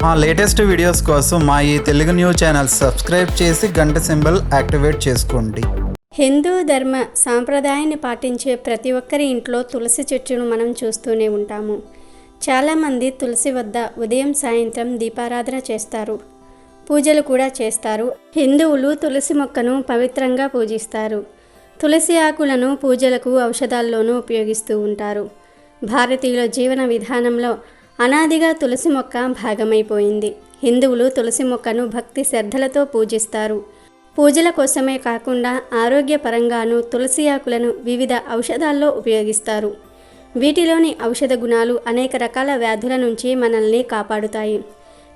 మా latest videos కోసం మా ఈ తెలుగు న్యూస్ ఛానల్ సబ్స్క్రైబ్ చేసి గంట సింబల్ యాక్టివేట్ చేసుకోండి. హిందూ ధర్మ సాంప్రదాయాన్ని పాటించే ప్రతి ఒక్కరి ఇంట్లో తులసి చెట్టును మనం చూస్తూనే ఉంటాము. చాలామంది తులసి వద్ద ఉదయం సాయంత్రం దీపారాధన చేస్తారు, పూజలు కూడా చేస్తారు. హిందువులు తులసి మొక్కను పవిత్రంగా పూజిస్తారు. తులసి ఆకులను పూజలకు ఔషధాల్లోనూ ఉపయోగిస్తూ ఉంటారు. భారతీయుల జీవన విధానంలో అనాదిగా తులసి మొక్క భాగమైపోయింది. హిందువులు తులసి మొక్కను భక్తి శ్రద్ధలతో పూజిస్తారు. పూజల కోసమే కాకుండా ఆరోగ్యపరంగానూ తులసి ఆకులను వివిధ ఔషధాల్లో ఉపయోగిస్తారు. వీటిలోని ఔషధ గుణాలు అనేక రకాల వ్యాధుల నుంచి మనల్ని కాపాడుతాయి.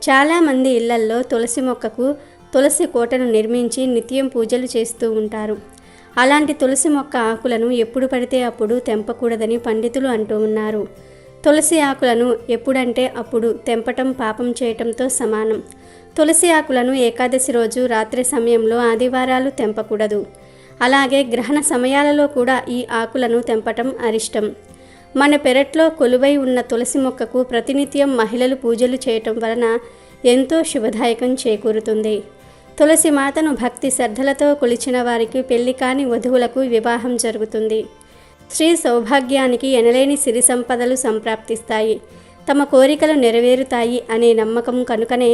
చాలామంది ఇళ్లల్లో తులసి మొక్కకు తులసి కోటను నిర్మించి నిత్యం పూజలు చేస్తూ ఉంటారు. అలాంటి తులసి మొక్క ఆకులను ఎప్పుడు పడితే అప్పుడు తెంపకూడదని పండితులు అంటూ ఉన్నారు. తులసి ఆకులను ఎప్పుడంటే అప్పుడు తెంపటం పాపం చేయటంతో సమానం. తులసి ఆకులను ఏకాదశి రోజు రాత్రి సమయంలో ఆదివారాలు తెంపకూడదు. అలాగే గ్రహణ సమయాలలో కూడా ఈ ఆకులను తెంపటం అరిష్టం. మన పెరట్లో కొలువై ఉన్న తులసి మొక్కకు ప్రతినిత్యం మహిళలు పూజలు చేయటం వలన ఎంతో శుభదాయకం చేకూరుతుంది. తులసి మాతను భక్తి శ్రద్ధలతో కొలిచిన వారికి పెళ్లి కాని వధువులకు వివాహం జరుగుతుంది. స్త్రీ సౌభాగ్యానికి ఎనలేని సిరి సంపదలు సంప్రాప్తిస్తాయి. తమ కోరికలు నెరవేరుతాయి అనే నమ్మకం కనుకనే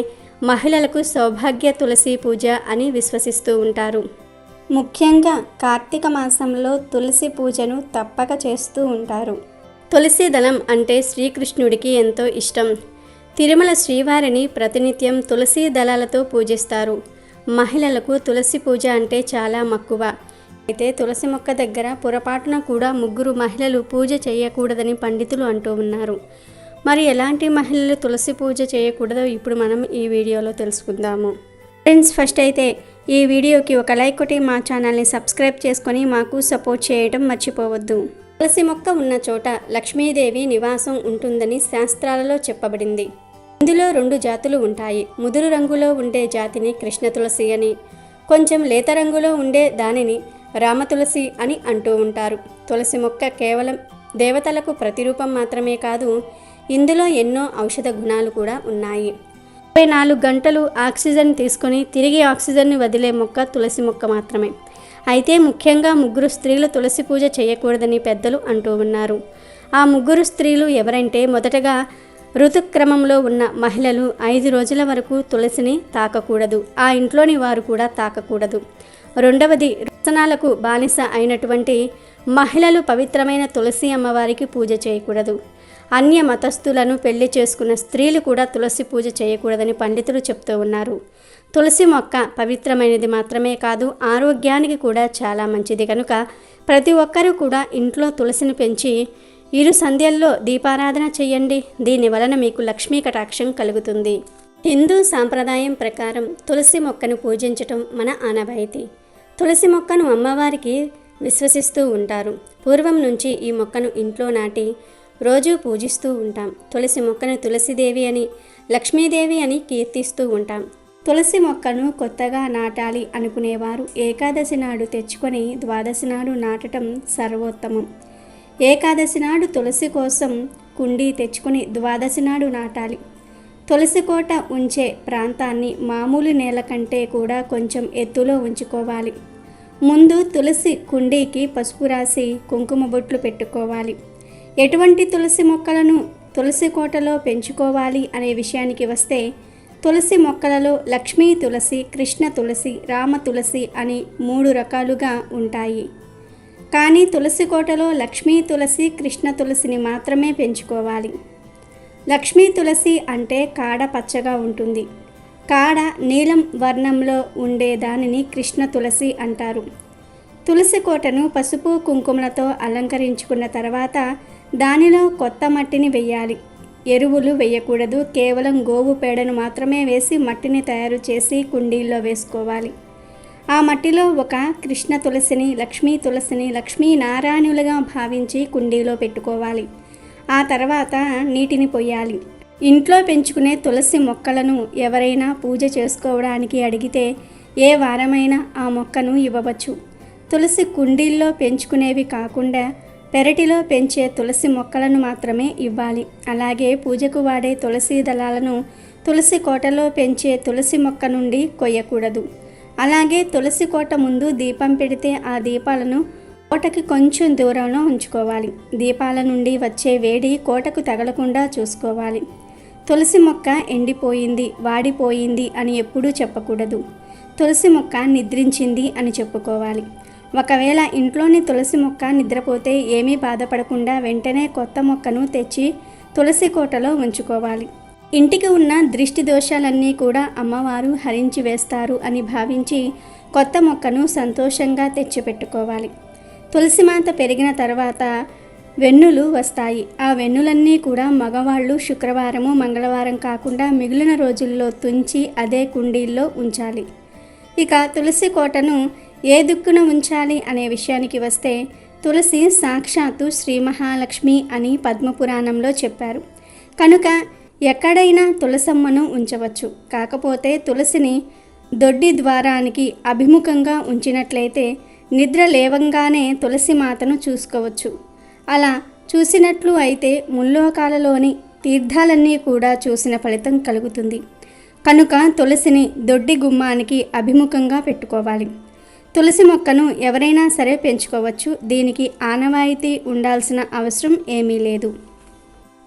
మహిళలకు సౌభాగ్య తులసి పూజ అని విశ్వసిస్తూ ఉంటారు. ముఖ్యంగా కార్తీక మాసంలో తులసి పూజను తప్పక చేస్తూ ఉంటారు. తులసి దళం అంటే శ్రీకృష్ణుడికి ఎంతో ఇష్టం. తిరుమల శ్రీవారిని ప్రతినిత్యం తులసి దళాలతో పూజిస్తారు. మహిళలకు తులసి పూజ అంటే చాలా మక్కువ. అయితే తులసి మొక్క దగ్గర పొరపాటున కూడా 3 మహిళలు పూజ చేయకూడదని పండితులు అంటూ ఉన్నారు. మరి ఎలాంటి మహిళలు తులసి పూజ చేయకూడదో ఇప్పుడు మనం ఈ వీడియోలో తెలుసుకుందాము. ఫ్రెండ్స్, ఫస్ట్ అయితే ఈ వీడియోకి ఒక లైక్ కొట్టి మా ఛానల్ని సబ్స్క్రైబ్ చేసుకొని మాకు సపోర్ట్ చేయడం మర్చిపోవద్దు. తులసి మొక్క ఉన్న చోట లక్ష్మీదేవి నివాసం ఉంటుందని శాస్త్రాలలో చెప్పబడింది. ఇందులో 2 జాతులు ఉంటాయి. ముదురు రంగులో ఉండే జాతిని కృష్ణ తులసి అని, కొంచెం లేత రంగులో ఉండే దానిని రామ తులసి అని అంటూ ఉంటారు. తులసి మొక్క కేవలం దేవతలకు ప్రతిరూపం మాత్రమే కాదు, ఇందులో ఎన్నో ఔషధ గుణాలు కూడా ఉన్నాయి. 24 గంటలు ఆక్సిజన్ తీసుకొని తిరిగి ఆక్సిజన్ని వదిలే మొక్క తులసి మొక్క మాత్రమే. అయితే ముఖ్యంగా 3 స్త్రీలు తులసి పూజ చేయకూడదని పెద్దలు అంటూ ఉన్నారు. ఆ 3 స్త్రీలు ఎవరంటే, మొదటగా ఋతుక్రమంలో ఉన్న మహిళలు 5 రోజుల వరకు తులసిని తాకకూడదు. ఆ ఇంట్లోని వారు కూడా తాకకూడదు. రెండవది, వ్యసనాలకు బానిస అయినటువంటి మహిళలు పవిత్రమైన తులసి అమ్మవారికి పూజ చేయకూడదు. అన్య మతస్థులను పెళ్లి చేసుకున్న స్త్రీలు కూడా తులసి పూజ చేయకూడదని పండితులు చెప్తూ ఉన్నారు. తులసి మొక్క పవిత్రమైనది మాత్రమే కాదు, ఆరోగ్యానికి కూడా చాలా మంచిది కనుక ప్రతి ఒక్కరూ కూడా ఇంట్లో తులసిని పెంచి 2 సంధ్యల్లో దీపారాధన చేయండి. దీని వలన మీకు లక్ష్మీ కటాక్షం కలుగుతుంది. హిందూ సాంప్రదాయం ప్రకారం తులసి మొక్కను పూజించటం మన ఆనవాయితీ. తులసి మొక్కను అమ్మవారికి విశ్వసిస్తూ ఉంటారు. పూర్వం నుంచి ఈ మొక్కను ఇంట్లో నాటి రోజు పూజిస్తూ ఉంటాం. తులసి మొక్కను తులసిదేవి అని, లక్ష్మీదేవి అని కీర్తిస్తూ ఉంటాం. తులసి మొక్కను కొత్తగా నాటాలి అనుకునేవారు ఏకాదశి నాడు తెచ్చుకొని ద్వాదశి నాడు నాటడం సర్వోత్తమం. ఏకాదశి నాడు తులసి కోసం కుండీ తెచ్చుకొని ద్వాదశి నాడు నాటాలి. తులసి కోట ఉంచే ప్రాంతాన్ని మామూలు నేల కంటే కూడా కొంచెం ఎత్తులో ఉంచుకోవాలి. ముందు తులసి కుండీకి పసుపు రాసి కుంకుమ బొట్లు పెట్టుకోవాలి. ఎటువంటి తులసి మొక్కలను తులసి కోటలో పెంచుకోవాలి అనే విషయానికి వస్తే, తులసి మొక్కలలో లక్ష్మీ తులసి, కృష్ణ తులసి, రామ తులసి అని 3 రకాలుగా ఉంటాయి. కానీ తులసి కోటలో లక్ష్మీ తులసి, కృష్ణ తులసిని మాత్రమే పెంచుకోవాలి. లక్ష్మీ తులసి అంటే కాడ పచ్చగా ఉంటుంది. కాడ నీలం వర్ణంలో ఉండే దానిని కృష్ణ తులసి అంటారు. తులసి కోటను పసుపు కుంకుమలతో అలంకరించుకున్న తర్వాత దానిలో కొత్త మట్టిని వేయాలి. ఎరువులు వేయకూడదు. కేవలం గోవు పేడను మాత్రమే వేసి మట్టిని తయారు చేసి కుండీల్లో వేసుకోవాలి. ఆ మట్టిలో ఒక కృష్ణ తులసిని, లక్ష్మీ తులసిని లక్ష్మీనారాయణులుగా భావించి కుండీలో పెట్టుకోవాలి. ఆ తర్వాత నీటిని పొయ్యాలి. ఇంట్లో పెంచుకునే తులసి మొక్కలను ఎవరైనా పూజ చేసుకోవడానికి అడిగితే ఏ వారమైనా ఆ మొక్కను ఇవ్వవచ్చు. తులసి కుండీల్లో పెంచుకునేవి కాకుండా పెరటిలో పెంచే తులసి మొక్కలను మాత్రమే ఇవ్వాలి. అలాగే పూజకు వాడే తులసి దళాలను తులసి కోటలో పెంచే తులసి మొక్క నుండి కొయ్యకూడదు. అలాగే తులసి కోట ముందు దీపం పెడితే ఆ దీపాలను కోటకి కొంచెం దూరంలో ఉంచుకోవాలి. దీపాల నుండి వచ్చే వేడి కోటకు తగలకుండా చూసుకోవాలి. తులసి మొక్క ఎండిపోయింది, వాడిపోయింది అని ఎప్పుడూ చెప్పకూడదు. తులసి మొక్క నిద్రించింది అని చెప్పుకోవాలి. ఒకవేళ ఇంట్లోని తులసి మొక్క నిద్రపోతే ఏమీ బాధపడకుండా వెంటనే కొత్త మొక్కను తెచ్చి తులసి కోటలో ఉంచుకోవాలి. ఇంటికి ఉన్న దృష్టి దోషాలన్నీ కూడా అమ్మవారు హరించి వేస్తారు అని భావించి కొత్త మొక్కను సంతోషంగా తెచ్చిపెట్టుకోవాలి. తులసిమాత పెరిగిన తర్వాత వెన్నులు వస్తాయి. ఆ వెన్నులన్నీ కూడా మగవాళ్ళు శుక్రవారము, మంగళవారం కాకుండా మిగిలిన రోజుల్లో తుంచి అదే కుండీల్లో ఉంచాలి. ఇక తులసి కోటను ఏ దిక్కున ఉంచాలి అనే విషయానికి వస్తే తులసి సాక్షాత్తు శ్రీ మహాలక్ష్మి అని పద్మపురాణంలో చెప్పారు. కనుక ఎక్కడైనా తులసమ్మను ఉంచవచ్చు. కాకపోతే తులసిని దొడ్డి ద్వారానికి అభిముఖంగా ఉంచినట్లయితే నిద్ర లేవంగానే తులసి మాతను చూసుకోవచ్చు. అలా చూసినట్లు అయితే ముల్లోకాలలోని తీర్థాలన్నీ కూడా చూసిన ఫలితం కలుగుతుంది. కనుక తులసిని దొడ్డి గుమ్మానికి అభిముఖంగా పెట్టుకోవాలి. తులసి మొక్కను ఎవరైనా సరే పెంచుకోవచ్చు. దీనికి ఆనవాయితీ ఉండాల్సిన అవసరం ఏమీ లేదు.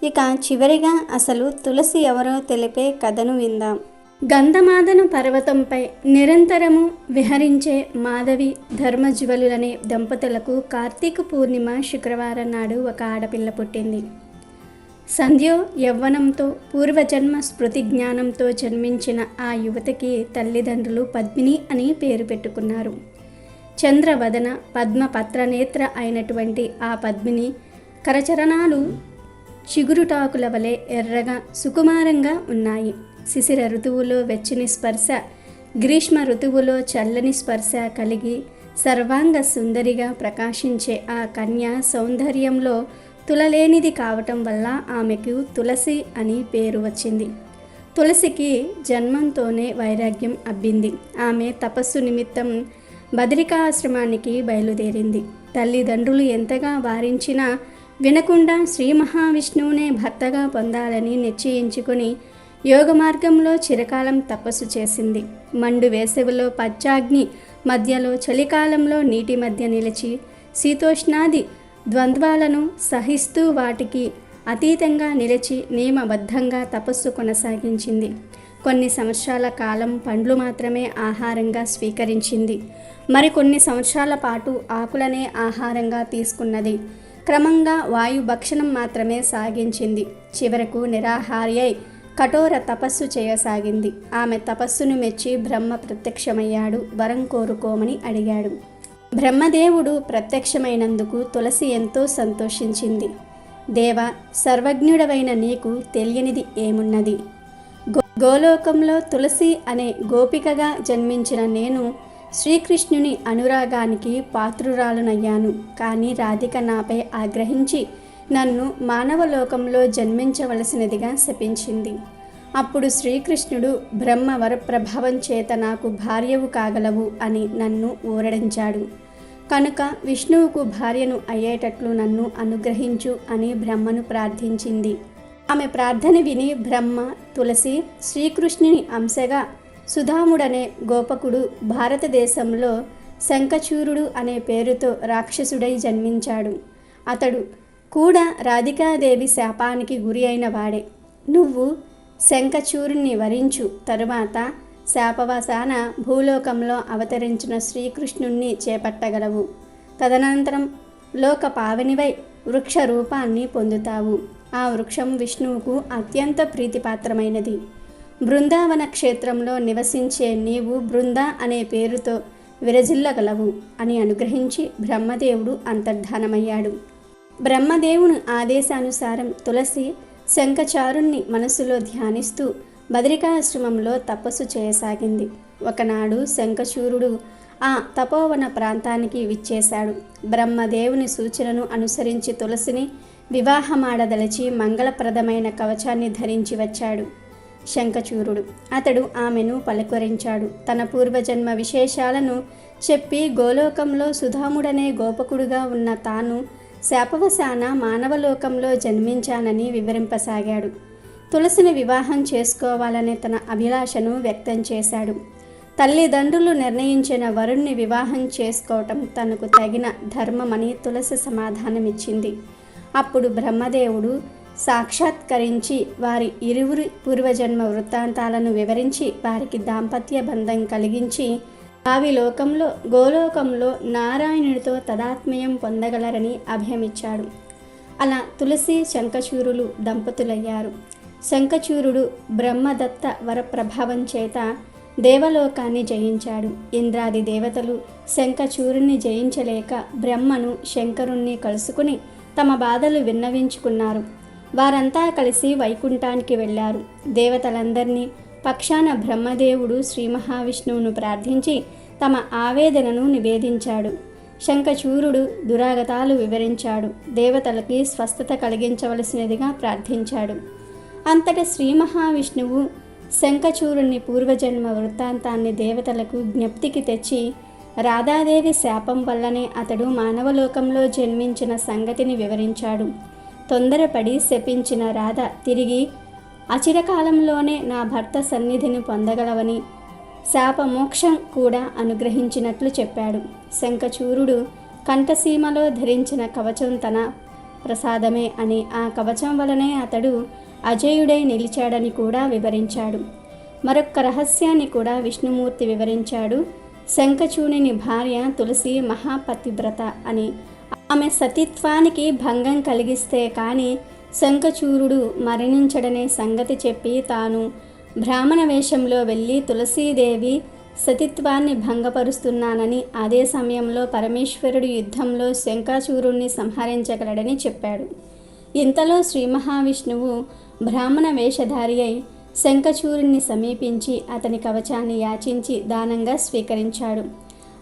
ఇక చివరిగా అసలు తులసి ఎవరో తెలిపే కథను విందాం. గంధమాదన పర్వతంపై నిరంతరము విహరించే మాధవి ధర్మజ్వలులనే దంపతులకు కార్తీక పూర్ణిమ శుక్రవారం నాడు ఒక ఆడపిల్ల పుట్టింది. సంధ్యో యవ్వనంతో పూర్వజన్మ స్మృతి జ్ఞానంతో జన్మించిన ఆ యువతికి తల్లిదండ్రులు పద్మిని అని పేరు పెట్టుకున్నారు. చంద్రవదన పద్మపత్రనేత్ర అయినటువంటి ఆ పద్మిని కరచరణాలు చిగురుటాకుల వలె ఎర్రగా సుకుమారంగా ఉన్నాయి. శిశిర ఋతువులో వెచ్చని స్పర్శ, గ్రీష్మ ఋతువులో చల్లని స్పర్శ కలిగి సర్వాంగ సుందరిగా ప్రకాశించే ఆ కన్య సౌందర్యంలో తులలేనిది కావటం వల్ల ఆమెకు తులసి అని పేరు వచ్చింది. తులసికి జన్మంతోనే వైరాగ్యం అబ్బింది. ఆమె తపస్సు నిమిత్తం బదరికాశ్రమానికి బయలుదేరింది. తల్లిదండ్రులు ఎంతగా వారించినా వినకుండా శ్రీ మహావిష్ణువునే భర్తగా పొందాలని నిశ్చయించుకొని యోగ మార్గంలో చిరకాలం తపస్సు చేసింది. మండు వేసవిలో పచ్చాగ్ని మధ్యలో, చలికాలంలో నీటి మధ్య నిలిచి శీతోష్ణాది ద్వంద్వాలను సహిస్తూ వాటికి అతీతంగా నిలిచి నియమబద్ధంగా తపస్సు కొనసాగించింది. కొన్ని సంవత్సరాల కాలం పండ్లు మాత్రమే ఆహారంగా స్వీకరించింది. మరికొన్ని సంవత్సరాల పాటు ఆకులనే ఆహారంగా తీసుకున్నది. క్రమంగా వాయు భక్షణం మాత్రమే సాగించింది. చివరకు నిరాహార్యై కఠోర తపస్సు చేయసాగింది. ఆమె తపస్సును మెచ్చి బ్రహ్మ ప్రత్యక్షమయ్యాడు. వరం కోరుకోమని అడిగాడు. బ్రహ్మదేవుడు ప్రత్యక్షమైనందుకు తులసి ఎంతో సంతోషించింది. దేవ, సర్వజ్ఞుడవైన నీకు తెలియనిది ఏమున్నది? గోలోకంలో తులసి అనే గోపికగా జన్మించిన నేను శ్రీకృష్ణుని అనురాగానికి పాత్రురాలునయ్యాను. కానీ రాధిక నాపై ఆగ్రహించి నన్ను మానవలోకంలో జన్మించవలసినదిగా శపించింది. అప్పుడు శ్రీకృష్ణుడు బ్రహ్మ వరప్రభావం చేత నాకు భార్యవు కాగలవు అని నన్ను ఊరడించాడు. కనుక విష్ణువుకు భార్యను అయ్యేటట్లు నన్ను అనుగ్రహించు అని బ్రహ్మను ప్రార్థించింది. ఆమె ప్రార్థన విని బ్రహ్మ తులసి శ్రీకృష్ణుని అంశగా సుధాముడనే గోపకుడు భారతదేశంలో శంఖచూరుడు అనే పేరుతో రాక్షసుడై జన్మించాడు. అతడు కూడా రాధికాదేవి శాపానికి గురి అయిన వాడే. నువ్వు శంఖచూరుణ్ణి వరించు, తరువాత శాపవశాన భూలోకంలో అవతరించిన శ్రీకృష్ణుణ్ణి చేపట్టగలవు. తదనంతరం లోక పావనివై వృక్ష రూపాన్ని పొందుతావు. ఆ వృక్షం విష్ణువుకు అత్యంత ప్రీతిపాత్రమైనది. బృందావన క్షేత్రంలో నివసించే నీవు బృంద అనే పేరుతో విరజిల్లగలవు అని అనుగ్రహించి బ్రహ్మదేవుడు అంతర్ధానమయ్యాడు. బ్రహ్మదేవుని ఆదేశానుసారం తులసి శంఖచారుణ్ణి మనసులో ధ్యానిస్తూ బదరికాశ్రమంలో తపస్సు చేయసాగింది. ఒకనాడు శంఖచూరుడు ఆ తపోవన ప్రాంతానికి విచ్చేశాడు. బ్రహ్మదేవుని సూచనను అనుసరించి తులసిని వివాహమాడదలచి మంగళప్రదమైన కవచాన్ని ధరించి వచ్చాడు శంఖచూరుడు. అతడు ఆమెను పలకరించాడు. తన పూర్వజన్మ విశేషాలను చెప్పి గోలోకంలో సుధాముడనే గోపకుడుగా ఉన్న తాను శాపవశాన మానవలోకంలో జన్మించానని వివరింపసాగాడు. తులసిని వివాహం చేసుకోవాలనే తన అభిలాషను వ్యక్తం చేశాడు. తల్లిదండ్రులు నిర్ణయించిన వరుణ్ణి వివాహం చేసుకోవటం తనకు తగిన ధర్మమని తులసి సమాధానమిచ్చింది. అప్పుడు బ్రహ్మదేవుడు సాక్షాత్కరించి వారి ఇరువురి పూర్వజన్మ వృత్తాంతాలను వివరించి వారికి దాంపత్య బంధం కలిగించి భావి లోకంలో గోలోకంలో నారాయణుడితో తదాత్మ్యం పొందగలరని అభయమిచ్చాడు. అలా తులసి శంఖచూరులు దంపతులయ్యారు. శంఖచూరుడు బ్రహ్మదత్త వరప్రభావం చేత దేవలోకాన్ని జయించాడు. ఇంద్రాది దేవతలు శంఖచూరుని జయించలేక బ్రహ్మను శంకరుణ్ణి కలుసుకుని తమ బాధలు విన్నవించుకున్నారు. వారంతా కలిసి వైకుంఠానికి వెళ్ళారు. దేవతలందరినీ పక్షాన బ్రహ్మదేవుడు శ్రీ మహావిష్ణువును ప్రార్థించి తమ ఆవేదనను నివేదించాడు. శంఖచూరుడు దురాగతాలు వివరించాడు. దేవతలకి స్వస్థత కలిగించవలసినదిగా ప్రార్థించాడు. అంతట శ్రీ మహావిష్ణువు శంఖచూరుని పూర్వజన్మ వృత్తాంతాన్ని దేవతలకు జ్ఞప్తికి తెచ్చి రాధాదేవి శాపం వల్లనే అతడు మానవలోకంలో జన్మించిన సంగతిని వివరించాడు. తొందరపడి శపించిన రాధ తిరిగి అచిరకాలంలోనే నా భర్త సన్నిధిని పొందగలవని శాపమోక్షం కూడా అనుగ్రహించినట్లు చెప్పాడు. శంఖచూరుడు కంఠసీమలో ధరించిన కవచం తన ప్రసాదమే అని, ఆ కవచం వలనే అతడు అజేయుడై నిలిచాడని కూడా వివరించాడు. మరొక్క రహస్యాన్ని కూడా విష్ణుమూర్తి వివరించాడు. శంఖచూరుని భార్య తులసి మహాపతివ్రత అని, ఆమె సతీత్వానికి భంగం కలిగిస్తే కానీ శంఖచూరుడు మరణించడనే సంగతి చెప్పి తాను బ్రాహ్మణ వేషంలో వెళ్ళి తులసీదేవి సతీత్వాన్ని భంగపరుస్తున్నానని, అదే సమయంలో పరమేశ్వరుడు యుద్ధంలో శంఖచూరుణ్ణి సంహరించగలడని చెప్పాడు. ఇంతలో శ్రీ మహావిష్ణువు బ్రాహ్మణ వేషధారి అయి శంఖచూరుణ్ణి సమీపించి అతని కవచాన్ని యాచించి దానంగా స్వీకరించాడు.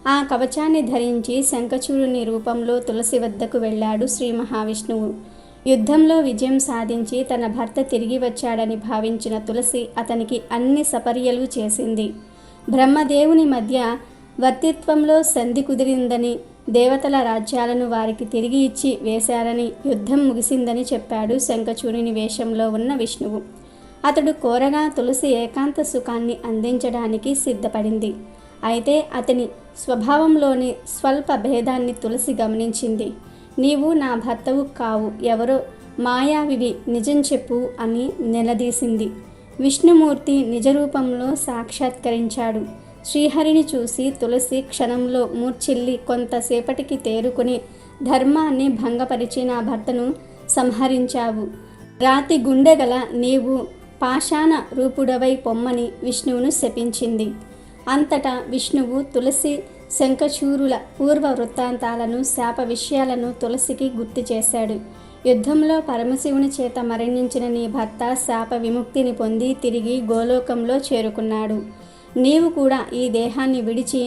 ఆ కవచాన్ని ధరించి శంఖచూరుని రూపంలో తులసి వద్దకు వెళ్ళాడు శ్రీ మహావిష్ణువు. యుద్ధంలో విజయం సాధించి తన భర్త తిరిగి వచ్చాడని భావించిన తులసి అతనికి అన్ని సపర్యలు చేసింది. బ్రహ్మదేవుని మధ్య వర్తిత్వంలో సంధి కుదిరిందని, దేవతల రాజ్యాలను వారికి తిరిగి ఇచ్చి వేశారని, యుద్ధం ముగిసిందని చెప్పాడు శంఖచూరుని వేషంలో ఉన్న విష్ణువు. అతడు కోరగా తులసి ఏకాంత సుఖాన్ని అందించడానికి సిద్ధపడింది. అయితే అతని స్వభావంలోని స్వల్ప భేదాన్ని తులసి గమనించింది. నీవు నా భర్తవు కావు, ఎవరో మాయావివి, నిజం చెప్పు అని నిలదీసింది. విష్ణుమూర్తి నిజరూపంలో సాక్షాత్కరించాడు. శ్రీహరిని చూసి తులసి క్షణంలో మూర్ఛిల్లి కొంతసేపటికి తేరుకుని, ధర్మాన్ని భంగపరిచి నా భర్తను సంహరించావు. రాతి గుండెగల నీవు పాషాణ రూపుడవై పొమ్మని విష్ణువును శపించింది. అంతటా విష్ణువు తులసి శంఖచూరుల పూర్వ వృత్తాంతాలను, శాప విషయాలను తులసికి గుర్తు చేశాడు. యుద్ధంలో పరమశివుని చేత మరణించిన నీ భర్త శాప విముక్తిని పొంది తిరిగి గోలోకంలో చేరుకున్నాడు. నీవు కూడా ఈ దేహాన్ని విడిచి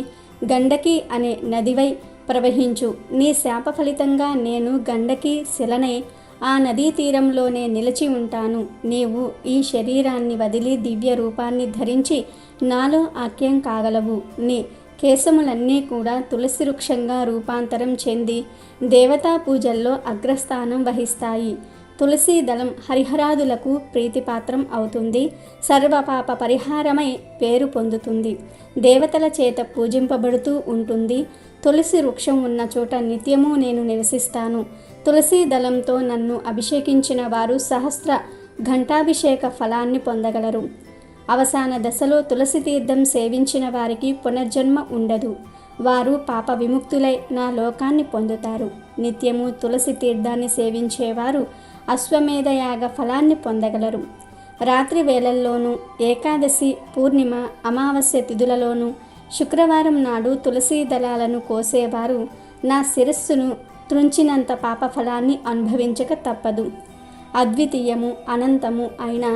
గండకి అనే నదివై ప్రవహించు. నీ శాప ఫలితంగా నేను గండకి శిలనై ఆ నదీ తీరంలోనే నిలిచి ఉంటాను. నీవు ఈ శరీరాన్ని వదిలి దివ్య రూపాన్ని ధరించి నాలో ఐక్యం కాగలవు. నీ కేశములన్నీ కూడా తులసి వృక్షంగా రూపాంతరం చెంది దేవతా పూజల్లో అగ్రస్థానం వహిస్తాయి. తులసీ దళం హరిహరాదులకు ప్రీతిపాత్రం అవుతుంది. సర్వపాప పరిహారమై పేరు పొందుతుంది. దేవతల చేత పూజింపబడుతూ ఉంటుంది. తులసి వృక్షం ఉన్న చోట నిత్యము నేను నివసిస్తాను. తులసీ దళంతో నన్ను అభిషేకించిన వారు సహస్ర ఘంటాభిషేక ఫలాన్ని పొందగలరు. అవసాన దశలో తులసి తీర్థం సేవించిన వారికి పునర్జన్మ ఉండదు. వారు పాప విముక్తులై నా లోకాన్ని పొందుతారు. నిత్యము తులసి తీర్థాన్ని సేవించేవారు అశ్వమేధయాగ ఫలాన్ని పొందగలరు. రాత్రి వేళల్లోనూ, ఏకాదశి, పూర్ణిమ, అమావాస్య తిథులలోనూ, శుక్రవారం నాడు తులసీ దళాలను కోసేవారు నా శిరస్సును త్రుంచినంత పాపఫలాన్ని అనుభవించక తప్పదు. అద్వితీయము, అనంతము అయిన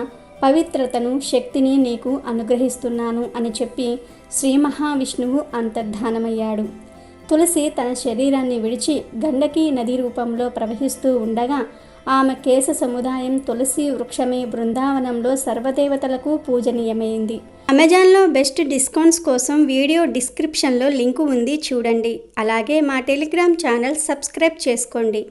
పవిత్రతను, శక్తిని నీకు అనుగ్రహిస్తున్నాను అని చెప్పి శ్రీ మహావిష్ణువు అంతర్ధానమయ్యాడు. తులసి తన శరీరాన్ని విడిచి గండకీ నది రూపంలో ప్రవహిస్తూ ఉండగా ఆమె కేశ సముదాయం తులసి వృక్షమే బృందావనంలో సర్వదేవతలకు పూజనీయమైంది. అమెజాన్లో బెస్ట్ డిస్కౌంట్స్ కోసం వీడియో డిస్క్రిప్షన్లో లింకు ఉంది, చూడండి. అలాగే మా టెలిగ్రామ్ ఛానల్ సబ్స్క్రైబ్ చేసుకోండి.